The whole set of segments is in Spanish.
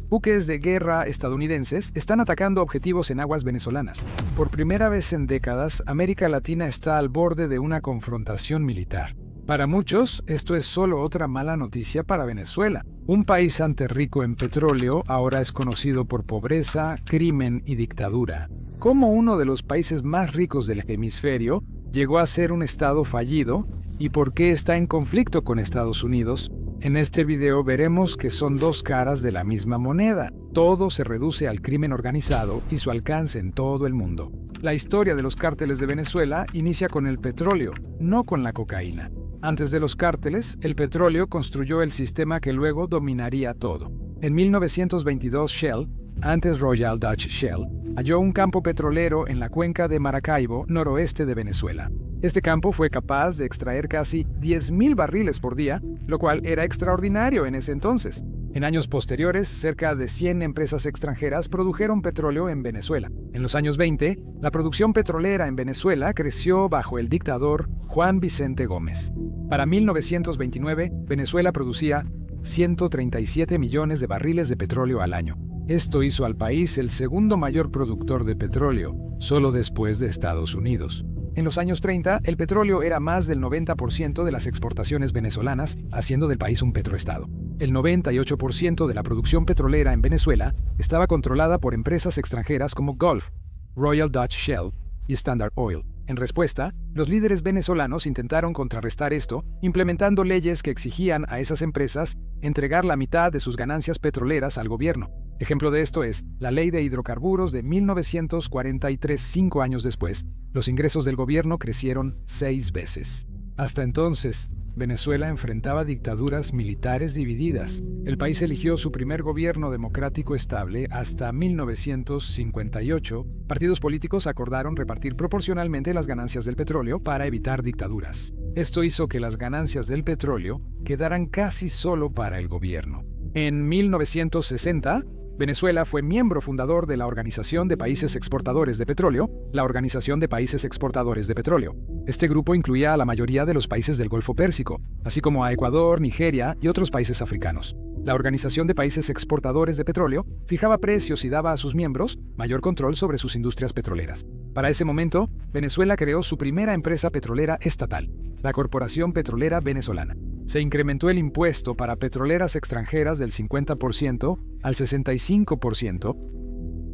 Buques de guerra estadounidenses están atacando objetivos en aguas venezolanas. Por primera vez en décadas, América Latina está al borde de una confrontación militar. Para muchos, esto es solo otra mala noticia para Venezuela. Un país antes rico en petróleo ahora es conocido por pobreza, crimen y dictadura. ¿Cómo uno de los países más ricos del hemisferio llegó a ser un estado fallido y por qué está en conflicto con Estados Unidos? En este video veremos que son dos caras de la misma moneda. Todo se reduce al crimen organizado y su alcance en todo el mundo. La historia de los cárteles de Venezuela inicia con el petróleo, no con la cocaína. Antes de los cárteles, el petróleo construyó el sistema que luego dominaría todo. En 1922, Shell, antes Royal Dutch Shell, halló un campo petrolero en la cuenca de Maracaibo, noroeste de Venezuela. Este campo fue capaz de extraer casi 10.000 barriles por día, lo cual era extraordinario en ese entonces. En años posteriores, cerca de 100 empresas extranjeras produjeron petróleo en Venezuela. En los años 20, la producción petrolera en Venezuela creció bajo el dictador Juan Vicente Gómez. Para 1929, Venezuela producía 137 millones de barriles de petróleo al año. Esto hizo al país el segundo mayor productor de petróleo, solo después de Estados Unidos. En los años 30, el petróleo era más del 90% de las exportaciones venezolanas, haciendo del país un petroestado. El 98% de la producción petrolera en Venezuela estaba controlada por empresas extranjeras como Gulf, Royal Dutch Shell y Standard Oil. En respuesta, los líderes venezolanos intentaron contrarrestar esto, implementando leyes que exigían a esas empresas entregar la mitad de sus ganancias petroleras al gobierno. Ejemplo de esto es la Ley de Hidrocarburos de 1943. 5 años después, los ingresos del gobierno crecieron 6 veces. Hasta entonces, Venezuela enfrentaba dictaduras militares divididas. El país eligió su primer gobierno democrático estable hasta 1958. Partidos políticos acordaron repartir proporcionalmente las ganancias del petróleo para evitar dictaduras. Esto hizo que las ganancias del petróleo quedaran casi solo para el gobierno. En 1960, Venezuela fue miembro fundador de la Organización de Países Exportadores de Petróleo, la Organización de Países Exportadores de Petróleo. Este grupo incluía a la mayoría de los países del Golfo Pérsico, así como a Ecuador, Nigeria y otros países africanos. La Organización de Países Exportadores de Petróleo fijaba precios y daba a sus miembros mayor control sobre sus industrias petroleras. Para ese momento, Venezuela creó su primera empresa petrolera estatal, la Corporación Petrolera Venezolana. Se incrementó el impuesto para petroleras extranjeras del 50% al 65%.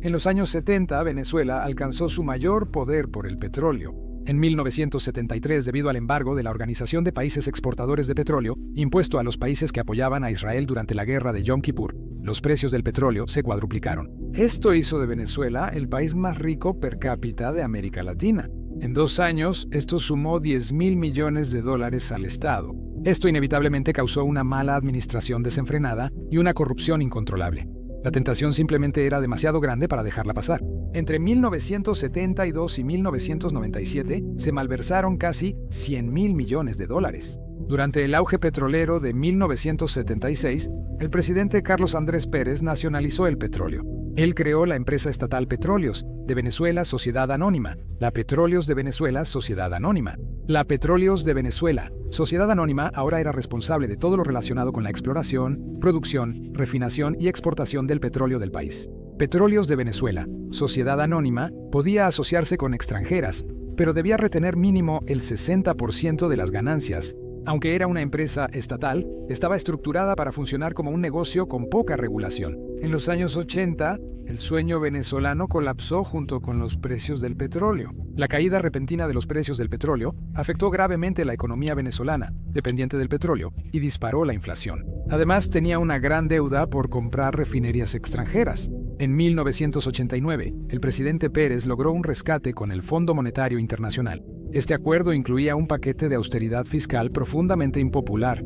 En los años 70, Venezuela alcanzó su mayor poder por el petróleo. En 1973, debido al embargo de la Organización de Países Exportadores de Petróleo, impuesto a los países que apoyaban a Israel durante la guerra de Yom Kippur, los precios del petróleo se cuadruplicaron. Esto hizo de Venezuela el país más rico per cápita de América Latina. En 2 años, esto sumó $10.000 millones al Estado. Esto inevitablemente causó una mala administración desenfrenada y una corrupción incontrolable. La tentación simplemente era demasiado grande para dejarla pasar. Entre 1972 y 1997 se malversaron casi $100.000 millones. Durante el auge petrolero de 1976, el presidente Carlos Andrés Pérez nacionalizó el petróleo. Él creó la empresa estatal Petróleos de Venezuela Sociedad Anónima, la Petróleos de Venezuela Sociedad Anónima. La Petróleos de Venezuela Sociedad Anónima ahora era responsable de todo lo relacionado con la exploración, producción, refinación y exportación del petróleo del país. Petróleos de Venezuela Sociedad Anónima podía asociarse con extranjeras, pero debía retener mínimo el 60% de las ganancias. Aunque era una empresa estatal, estaba estructurada para funcionar como un negocio con poca regulación. En los años 80, el sueño venezolano colapsó junto con los precios del petróleo. La caída repentina de los precios del petróleo afectó gravemente la economía venezolana, dependiente del petróleo, y disparó la inflación. Además, tenía una gran deuda por comprar refinerías extranjeras. En 1989, el presidente Pérez logró un rescate con el Fondo Monetario Internacional. Este acuerdo incluía un paquete de austeridad fiscal profundamente impopular.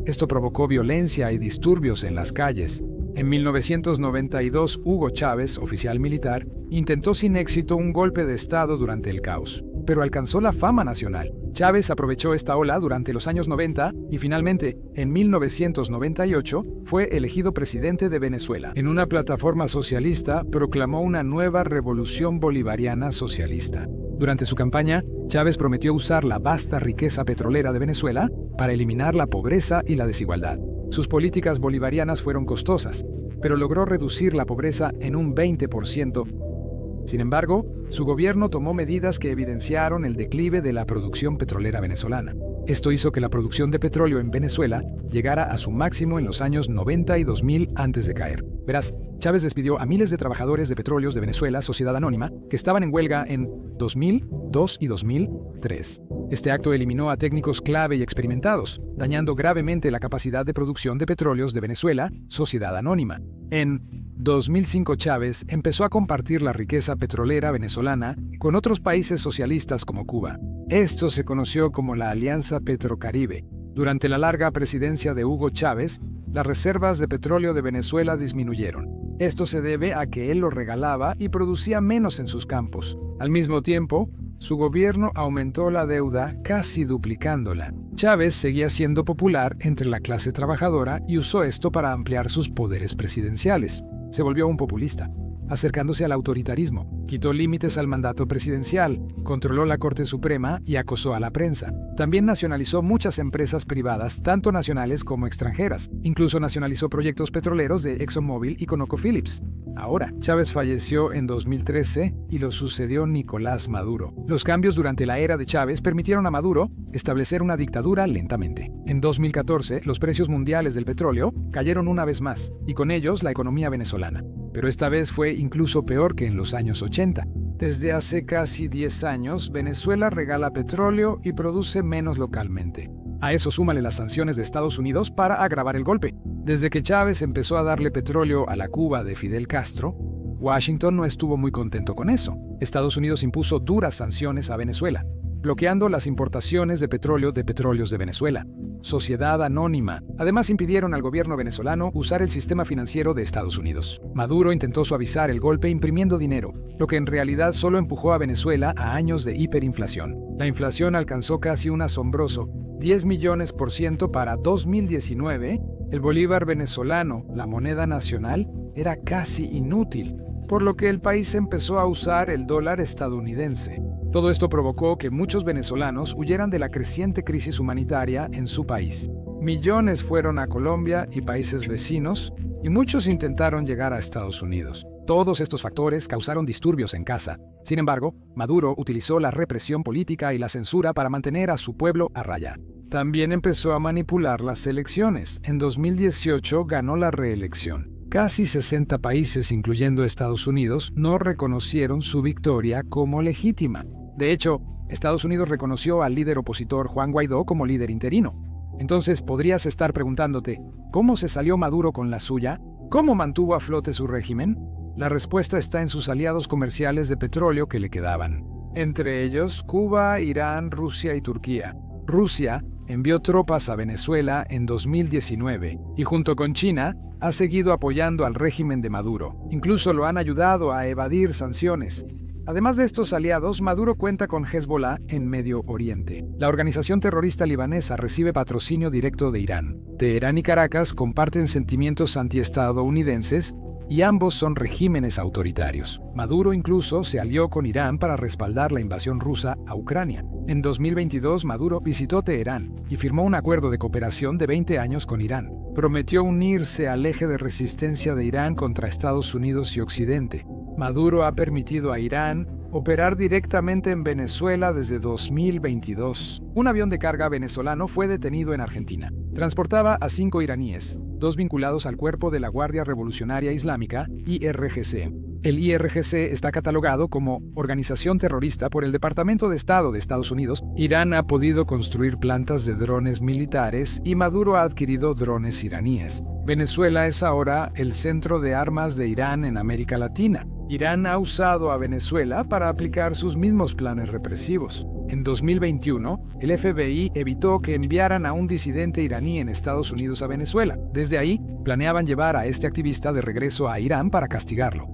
Esto provocó violencia y disturbios en las calles. En 1992, Hugo Chávez, oficial militar, intentó sin éxito un golpe de Estado durante el caos, pero alcanzó la fama nacional. Chávez aprovechó esta ola durante los años 90 y finalmente, en 1998, fue elegido presidente de Venezuela. En una plataforma socialista, proclamó una nueva revolución bolivariana socialista. Durante su campaña, Chávez prometió usar la vasta riqueza petrolera de Venezuela para eliminar la pobreza y la desigualdad. Sus políticas bolivarianas fueron costosas, pero logró reducir la pobreza en un 20%. Sin embargo, su gobierno tomó medidas que evidenciaron el declive de la producción petrolera venezolana. Esto hizo que la producción de petróleo en Venezuela llegara a su máximo en los años 90 y 2000 antes de caer. Verás, Chávez despidió a miles de trabajadores de Petróleos de Venezuela, Sociedad Anónima, que estaban en huelga en 2002 y 2003. Este acto eliminó a técnicos clave y experimentados, dañando gravemente la capacidad de producción de petróleos de Venezuela, Sociedad Anónima. En 2005 Chávez empezó a compartir la riqueza petrolera venezolana con otros países socialistas como Cuba. Esto se conoció como la Alianza Petrocaribe. Durante la larga presidencia de Hugo Chávez, las reservas de petróleo de Venezuela disminuyeron. Esto se debe a que él lo regalaba y producía menos en sus campos. Al mismo tiempo, su gobierno aumentó la deuda casi duplicándola. Chávez seguía siendo popular entre la clase trabajadora y usó esto para ampliar sus poderes presidenciales. Se volvió un populista, acercándose al autoritarismo, quitó límites al mandato presidencial, controló la Corte Suprema y acosó a la prensa. También nacionalizó muchas empresas privadas, tanto nacionales como extranjeras. Incluso nacionalizó proyectos petroleros de ExxonMobil y ConocoPhillips. Ahora, Chávez falleció en 2013 y lo sucedió Nicolás Maduro. Los cambios durante la era de Chávez permitieron a Maduro establecer una dictadura lentamente. En 2014, los precios mundiales del petróleo cayeron una vez más, y con ellos la economía venezolana. Pero esta vez fue incluso peor que en los años 80. Desde hace casi 10 años, Venezuela regala petróleo y produce menos localmente. A eso súmale las sanciones de Estados Unidos para agravar el golpe. Desde que Chávez empezó a darle petróleo a la Cuba de Fidel Castro, Washington no estuvo muy contento con eso. Estados Unidos impuso duras sanciones a Venezuela, bloqueando las importaciones de petróleo de Petróleos de Venezuela. Sociedad Anónima. Además, impidieron al gobierno venezolano usar el sistema financiero de Estados Unidos. Maduro intentó suavizar el golpe imprimiendo dinero, lo que en realidad solo empujó a Venezuela a años de hiperinflación. La inflación alcanzó casi un asombroso 10 millones% para 2019. El bolívar venezolano, la moneda nacional, era casi inútil, por lo que el país empezó a usar el dólar estadounidense. Todo esto provocó que muchos venezolanos huyeran de la creciente crisis humanitaria en su país. Millones fueron a Colombia y países vecinos, y muchos intentaron llegar a Estados Unidos. Todos estos factores causaron disturbios en casa. Sin embargo, Maduro utilizó la represión política y la censura para mantener a su pueblo a raya. También empezó a manipular las elecciones. En 2018 ganó la reelección. Casi 60 países, incluyendo Estados Unidos, no reconocieron su victoria como legítima. De hecho, Estados Unidos reconoció al líder opositor Juan Guaidó como líder interino. Entonces podrías estar preguntándote, ¿cómo se salió Maduro con la suya? ¿Cómo mantuvo a flote su régimen? La respuesta está en sus aliados comerciales de petróleo que le quedaban. Entre ellos, Cuba, Irán, Rusia y Turquía. Rusia envió tropas a Venezuela en 2019 y junto con China ha seguido apoyando al régimen de Maduro. Incluso lo han ayudado a evadir sanciones. Además de estos aliados, Maduro cuenta con Hezbollah en Medio Oriente. La organización terrorista libanesa recibe patrocinio directo de Irán. Teherán y Caracas comparten sentimientos antiestadounidenses y ambos son regímenes autoritarios. Maduro incluso se alió con Irán para respaldar la invasión rusa a Ucrania. En 2022, Maduro visitó Teherán y firmó un acuerdo de cooperación de 20 años con Irán. Prometió unirse al eje de resistencia de Irán contra Estados Unidos y Occidente. Maduro ha permitido a Irán operar directamente en Venezuela desde 2022. Un avión de carga venezolano fue detenido en Argentina. Transportaba a 5 iraníes, 2 vinculados al cuerpo de la Guardia Revolucionaria Islámica, IRGC. El IRGC está catalogado como organización terrorista por el Departamento de Estado de Estados Unidos. Irán ha podido construir plantas de drones militares y Maduro ha adquirido drones iraníes. Venezuela es ahora el centro de armas de Irán en América Latina. Irán ha usado a Venezuela para aplicar sus mismos planes represivos. En 2021, el FBI evitó que enviaran a un disidente iraní en Estados Unidos a Venezuela. Desde ahí, planeaban llevar a este activista de regreso a Irán para castigarlo.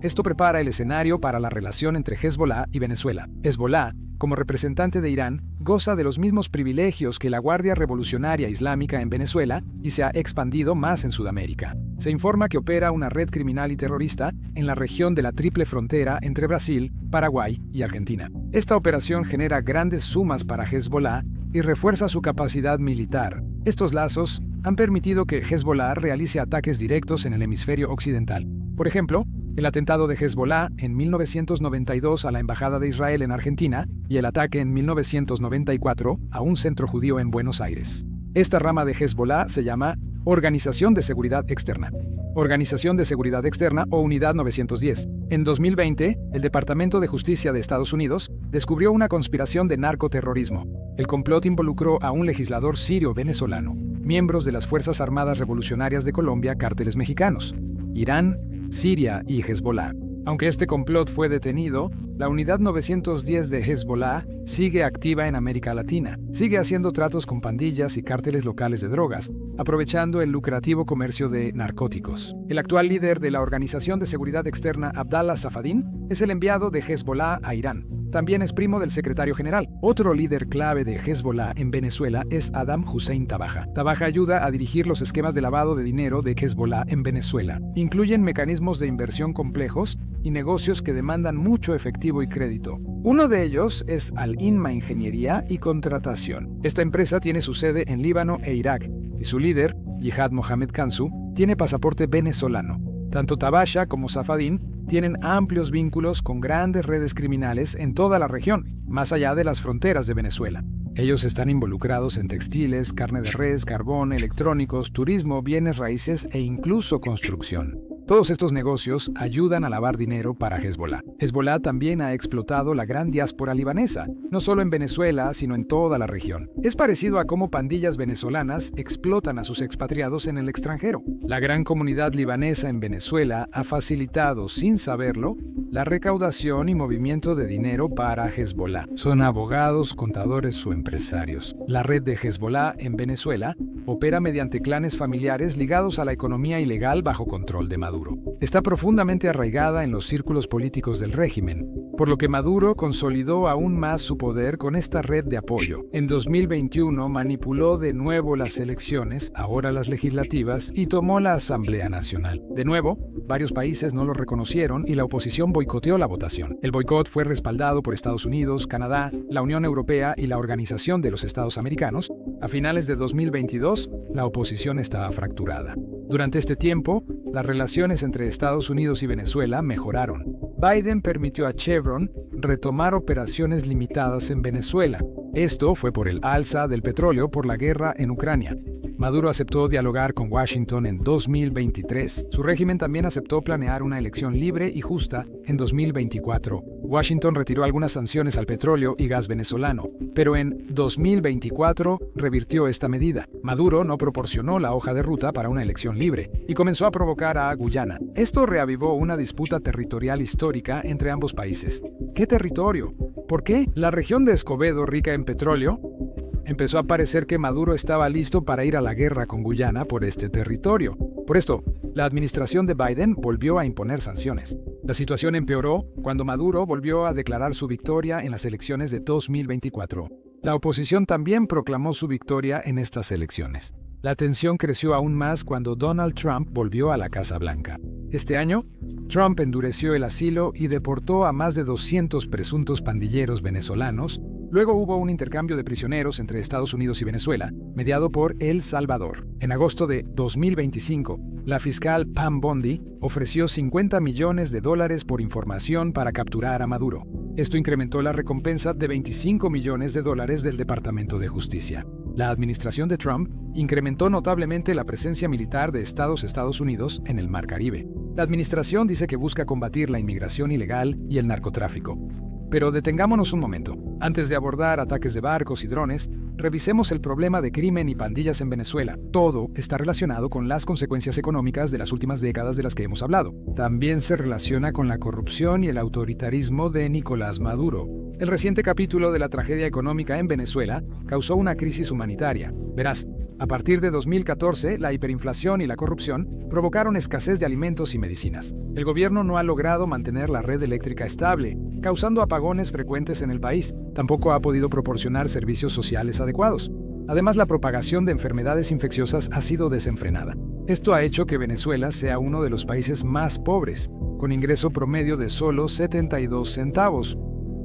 Esto prepara el escenario para la relación entre Hezbollah y Venezuela. Hezbollah, como representante de Irán, goza de los mismos privilegios que la Guardia Revolucionaria Islámica en Venezuela y se ha expandido más en Sudamérica. Se informa que opera una red criminal y terrorista en la región de la triple frontera entre Brasil, Paraguay y Argentina. Esta operación genera grandes sumas para Hezbollah y refuerza su capacidad militar. Estos lazos han permitido que Hezbollah realice ataques directos en el hemisferio occidental. Por ejemplo, el atentado de Hezbollah en 1992 a la Embajada de Israel en Argentina y el ataque en 1994 a un centro judío en Buenos Aires. Esta rama de Hezbollah se llama Organización de Seguridad Externa. Organización de Seguridad Externa o Unidad 910. En 2020, el Departamento de Justicia de Estados Unidos descubrió una conspiración de narcoterrorismo. El complot involucró a un legislador sirio-venezolano, miembros de las Fuerzas Armadas Revolucionarias de Colombia, cárteles mexicanos, Irán, Siria y Hezbollah. Aunque este complot fue detenido, la Unidad 910 de Hezbollah sigue activa en América Latina. Sigue haciendo tratos con pandillas y cárteles locales de drogas, aprovechando el lucrativo comercio de narcóticos. El actual líder de la Organización de Seguridad Externa, Abdallah Safadín, es el enviado de Hezbollah a Irán. También es primo del secretario general. Otro líder clave de Hezbollah en Venezuela es Adam Hussein Tabaja. Tabaja ayuda a dirigir los esquemas de lavado de dinero de Hezbollah en Venezuela. Incluyen mecanismos de inversión complejos y negocios que demandan mucho efectivo y crédito. Uno de ellos es Al-Inma Ingeniería y Contratación. Esta empresa tiene su sede en Líbano e Irak, y su líder, Jihad Mohamed Kansu, tiene pasaporte venezolano. Tanto Tabaja como Safadín tienen amplios vínculos con grandes redes criminales en toda la región, más allá de las fronteras de Venezuela. Ellos están involucrados en textiles, carne de res, carbón, electrónicos, turismo, bienes raíces e incluso construcción. Todos estos negocios ayudan a lavar dinero para Hezbollah. Hezbollah también ha explotado la gran diáspora libanesa, no solo en Venezuela, sino en toda la región. Es parecido a cómo pandillas venezolanas explotan a sus expatriados en el extranjero. La gran comunidad libanesa en Venezuela ha facilitado, sin saberlo, la recaudación y movimiento de dinero para Hezbollah. Son abogados, contadores o empresarios. La red de Hezbollah en Venezuela opera mediante clanes familiares ligados a la economía ilegal bajo control de Maduro. Está profundamente arraigada en los círculos políticos del régimen, por lo que Maduro consolidó aún más su poder con esta red de apoyo. En 2021 manipuló de nuevo las elecciones, ahora las legislativas, y tomó la Asamblea Nacional. De nuevo, varios países no lo reconocieron y la oposición boicoteó la votación. El boicot fue respaldado por Estados Unidos, Canadá, la Unión Europea y la Organización de los Estados Americanos. A finales de 2022, la oposición estaba fracturada. Durante este tiempo, las relaciones entre Estados Unidos y Venezuela mejoraron. Biden permitió a Chevron retomar operaciones limitadas en Venezuela. Esto fue por el alza del petróleo por la guerra en Ucrania. Maduro aceptó dialogar con Washington en 2023. Su régimen también aceptó planear una elección libre y justa en 2024. Washington retiró algunas sanciones al petróleo y gas venezolano, pero en 2024 revirtió esta medida. Maduro no proporcionó la hoja de ruta para una elección libre y comenzó a provocar a Guyana. Esto reavivó una disputa territorial histórica entre ambos países. ¿Qué territorio? ¿Por qué? La región de Escobedo, rica en petróleo, empezó a parecer que Maduro estaba listo para ir a la guerra con Guyana por este territorio. Por esto, la administración de Biden volvió a imponer sanciones. La situación empeoró cuando Maduro volvió a declarar su victoria en las elecciones de 2024. La oposición también proclamó su victoria en estas elecciones. La tensión creció aún más cuando Donald Trump volvió a la Casa Blanca. Este año, Trump endureció el asilo y deportó a más de 200 presuntos pandilleros venezolanos. Luego hubo un intercambio de prisioneros entre Estados Unidos y Venezuela, mediado por El Salvador. En agosto de 2025, la fiscal Pam Bondi ofreció $50 millones por información para capturar a Maduro. Esto incrementó la recompensa de $25 millones del Departamento de Justicia. La administración de Trump incrementó notablemente la presencia militar de Estados Unidos en el Mar Caribe. La administración dice que busca combatir la inmigración ilegal y el narcotráfico. Pero detengámonos un momento. Antes de abordar ataques de barcos y drones, revisemos el problema de crimen y pandillas en Venezuela. Todo está relacionado con las consecuencias económicas de las últimas décadas de las que hemos hablado. También se relaciona con la corrupción y el autoritarismo de Nicolás Maduro. El reciente capítulo de la tragedia económica en Venezuela causó una crisis humanitaria. Verás, a partir de 2014, la hiperinflación y la corrupción provocaron escasez de alimentos y medicinas. El gobierno no ha logrado mantener la red eléctrica estable, causando apagones frecuentes en el país. Tampoco ha podido proporcionar servicios sociales adecuados. Además, la propagación de enfermedades infecciosas ha sido desenfrenada. Esto ha hecho que Venezuela sea uno de los países más pobres, con ingreso promedio de solo 72 centavos.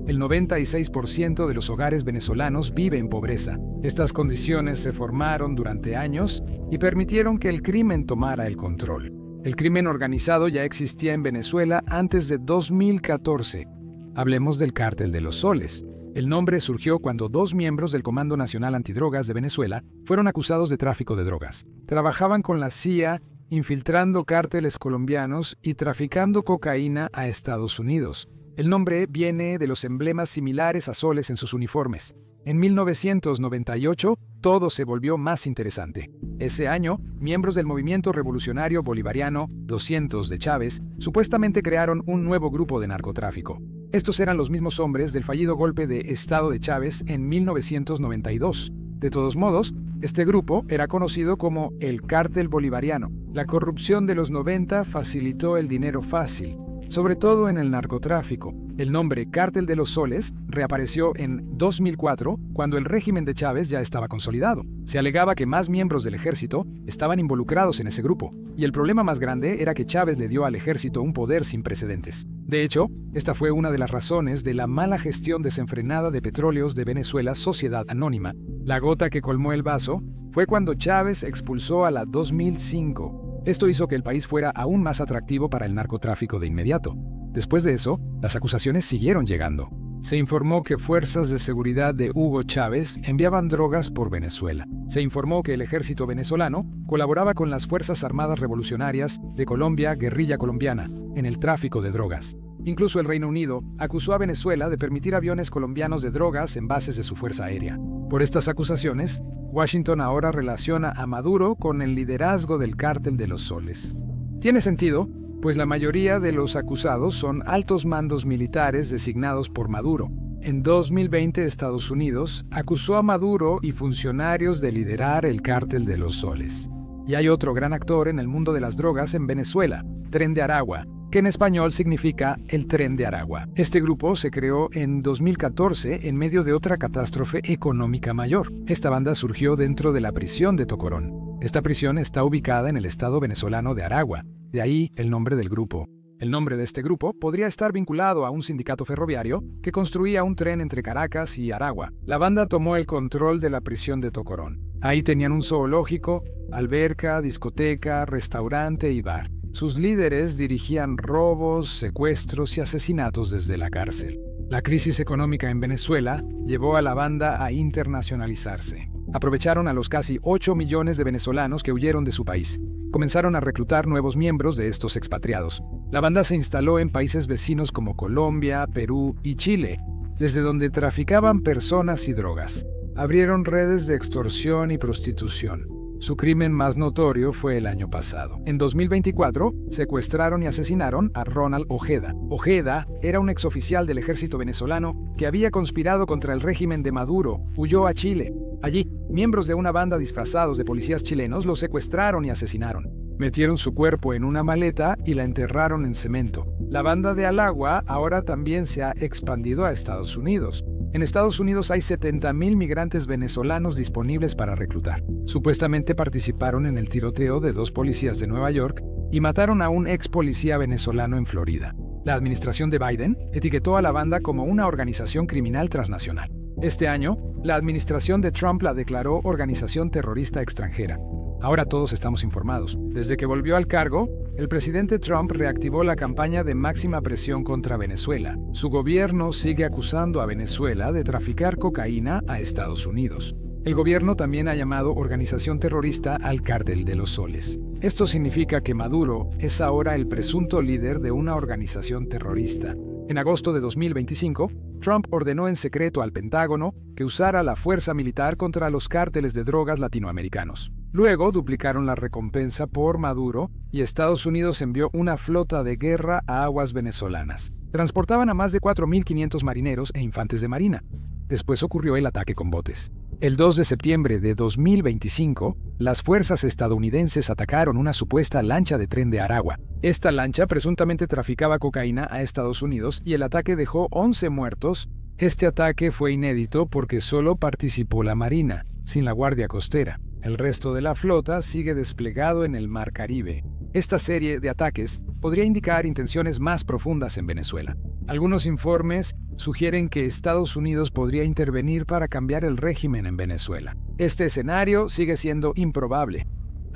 El 96% de los hogares venezolanos vive en pobreza. Estas condiciones se formaron durante años y permitieron que el crimen tomara el control. El crimen organizado ya existía en Venezuela antes de 2014. Hablemos del Cártel de los Soles. El nombre surgió cuando dos miembros del Comando Nacional Antidrogas de Venezuela fueron acusados de tráfico de drogas. Trabajaban con la CIA, infiltrando cárteles colombianos y traficando cocaína a Estados Unidos. El nombre viene de los emblemas similares a soles en sus uniformes. En 1998, todo se volvió más interesante. Ese año, miembros del Movimiento Revolucionario Bolivariano 200 de Chávez supuestamente crearon un nuevo grupo de narcotráfico. Estos eran los mismos hombres del fallido golpe de Estado de Chávez en 1992. De todos modos, este grupo era conocido como el Cártel Bolivariano. La corrupción de los 90 facilitó el dinero fácil, sobre todo en el narcotráfico. El nombre Cártel de los Soles reapareció en 2004, cuando el régimen de Chávez ya estaba consolidado. Se alegaba que más miembros del ejército estaban involucrados en ese grupo, y el problema más grande era que Chávez le dio al ejército un poder sin precedentes. De hecho, esta fue una de las razones de la mala gestión desenfrenada de Petróleos de Venezuela Sociedad Anónima. La gota que colmó el vaso fue cuando Chávez expulsó a la 2005. Esto hizo que el país fuera aún más atractivo para el narcotráfico de inmediato. Después de eso, las acusaciones siguieron llegando. Se informó que fuerzas de seguridad de Hugo Chávez enviaban drogas por Venezuela. Se informó que el ejército venezolano colaboraba con las Fuerzas Armadas Revolucionarias de Colombia, guerrilla colombiana, en el tráfico de drogas. Incluso el Reino Unido acusó a Venezuela de permitir aviones colombianos de drogas en bases de su fuerza aérea. Por estas acusaciones, Washington ahora relaciona a Maduro con el liderazgo del Cártel de los Soles. Tiene sentido, pues la mayoría de los acusados son altos mandos militares designados por Maduro. En 2020, Estados Unidos acusó a Maduro y funcionarios de liderar el Cártel de los Soles. Y hay otro gran actor en el mundo de las drogas en Venezuela, Tren de Aragua, que en español significa el Tren de Aragua. Este grupo se creó en 2014 en medio de otra catástrofe económica mayor. Esta banda surgió dentro de la prisión de Tocorón. Esta prisión está ubicada en el estado venezolano de Aragua, de ahí el nombre del grupo. El nombre de este grupo podría estar vinculado a un sindicato ferroviario que construía un tren entre Caracas y Aragua. La banda tomó el control de la prisión de Tocorón. Ahí tenían un zoológico, alberca, discoteca, restaurante y bar. Sus líderes dirigían robos, secuestros y asesinatos desde la cárcel. La crisis económica en Venezuela llevó a la banda a internacionalizarse. Aprovecharon a los casi 8 millones de venezolanos que huyeron de su país. Comenzaron a reclutar nuevos miembros de estos expatriados. La banda se instaló en países vecinos como Colombia, Perú y Chile, desde donde traficaban personas y drogas. Abrieron redes de extorsión y prostitución. Su crimen más notorio fue el año pasado. En 2024, secuestraron y asesinaron a Ronald Ojeda. Ojeda era un exoficial del ejército venezolano que había conspirado contra el régimen de Maduro. Huyó a Chile. Allí, miembros de una banda disfrazados de policías chilenos lo secuestraron y asesinaron. Metieron su cuerpo en una maleta y la enterraron en cemento. La banda de Aragua ahora también se ha expandido a Estados Unidos. En Estados Unidos hay 70,000 migrantes venezolanos disponibles para reclutar. Supuestamente participaron en el tiroteo de 2 policías de Nueva York y mataron a un ex policía venezolano en Florida. La administración de Biden etiquetó a la banda como una organización criminal transnacional. Este año, la administración de Trump la declaró organización terrorista extranjera. Ahora todos estamos informados. Desde que volvió al cargo, el presidente Trump reactivó la campaña de máxima presión contra Venezuela. Su gobierno sigue acusando a Venezuela de traficar cocaína a Estados Unidos. El gobierno también ha llamado organización terrorista al Cártel de los Soles. Esto significa que Maduro es ahora el presunto líder de una organización terrorista. En agosto de 2025, Trump ordenó en secreto al Pentágono que usara la fuerza militar contra los cárteles de drogas latinoamericanos. Luego duplicaron la recompensa por Maduro y Estados Unidos envió una flota de guerra a aguas venezolanas. Transportaban a más de 4.500 marineros e infantes de marina. Después ocurrió el ataque con botes. El 2 de septiembre de 2025, las fuerzas estadounidenses atacaron una supuesta lancha de Tren de Aragua. Esta lancha presuntamente traficaba cocaína a Estados Unidos y el ataque dejó 11 muertos. Este ataque fue inédito porque solo participó la Marina, sin la Guardia Costera. El resto de la flota sigue desplegado en el Mar Caribe. Esta serie de ataques podría indicar intenciones más profundas en Venezuela. Algunos informes sugieren que Estados Unidos podría intervenir para cambiar el régimen en Venezuela. Este escenario sigue siendo improbable.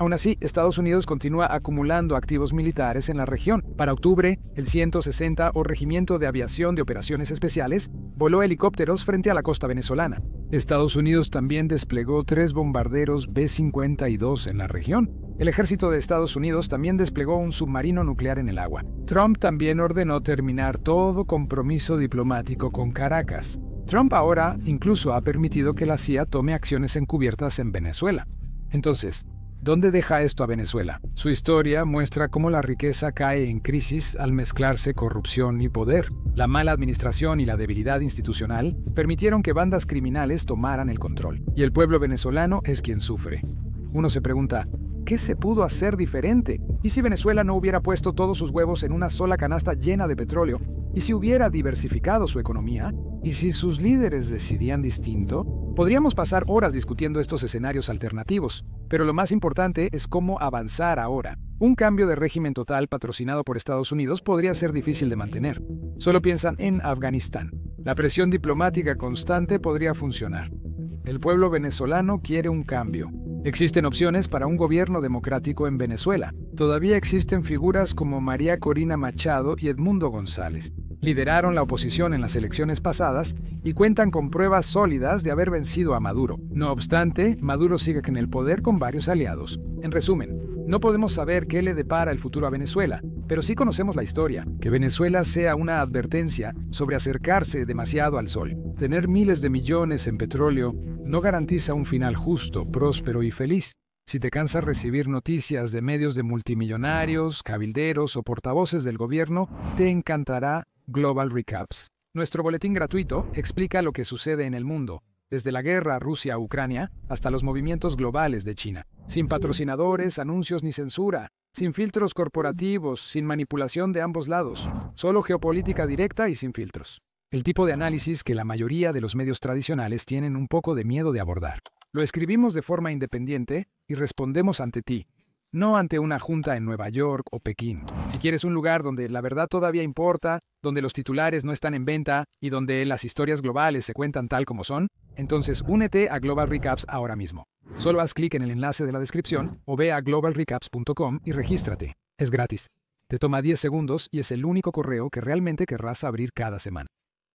Aún así, Estados Unidos continúa acumulando activos militares en la región. Para octubre, el 160 o Regimiento de Aviación de Operaciones Especiales voló helicópteros frente a la costa venezolana. Estados Unidos también desplegó 3 bombarderos B-52 en la región. El ejército de Estados Unidos también desplegó un submarino nuclear en el agua. Trump también ordenó terminar todo compromiso diplomático con Caracas. Trump ahora incluso ha permitido que la CIA tome acciones encubiertas en Venezuela. Entonces, ¿dónde deja esto a Venezuela? Su historia muestra cómo la riqueza cae en crisis al mezclarse corrupción y poder. La mala administración y la debilidad institucional permitieron que bandas criminales tomaran el control. Y el pueblo venezolano es quien sufre. Uno se pregunta, ¿qué se pudo hacer diferente? ¿Y si Venezuela no hubiera puesto todos sus huevos en una sola canasta llena de petróleo? ¿Y si hubiera diversificado su economía? ¿Y si sus líderes decidían distinto? Podríamos pasar horas discutiendo estos escenarios alternativos, pero lo más importante es cómo avanzar ahora. Un cambio de régimen total patrocinado por Estados Unidos podría ser difícil de mantener. Solo piensan en Afganistán. La presión diplomática constante podría funcionar. El pueblo venezolano quiere un cambio. Existen opciones para un gobierno democrático en Venezuela. Todavía existen figuras como María Corina Machado y Edmundo González. Lideraron la oposición en las elecciones pasadas y cuentan con pruebas sólidas de haber vencido a Maduro. No obstante, Maduro sigue en el poder con varios aliados. En resumen, no podemos saber qué le depara el futuro a Venezuela, pero sí conocemos la historia. Que Venezuela sea una advertencia sobre acercarse demasiado al sol. Tener miles de millones en petróleo no garantiza un final justo, próspero y feliz. Si te cansas recibir noticias de medios de multimillonarios, cabilderos o portavoces del gobierno, te encantará Global Recaps. Nuestro boletín gratuito explica lo que sucede en el mundo, desde la guerra Rusia-Ucrania hasta los movimientos globales de China. Sin patrocinadores, anuncios ni censura, sin filtros corporativos, sin manipulación de ambos lados, solo geopolítica directa y sin filtros. El tipo de análisis que la mayoría de los medios tradicionales tienen un poco de miedo de abordar. Lo escribimos de forma independiente y respondemos ante ti, no ante una junta en Nueva York o Pekín. Si quieres un lugar donde la verdad todavía importa, donde los titulares no están en venta y donde las historias globales se cuentan tal como son, entonces únete a Global Recaps ahora mismo. Solo haz clic en el enlace de la descripción o ve a globalrecaps.com y regístrate. Es gratis. Te toma 10 segundos y es el único correo que realmente querrás abrir cada semana.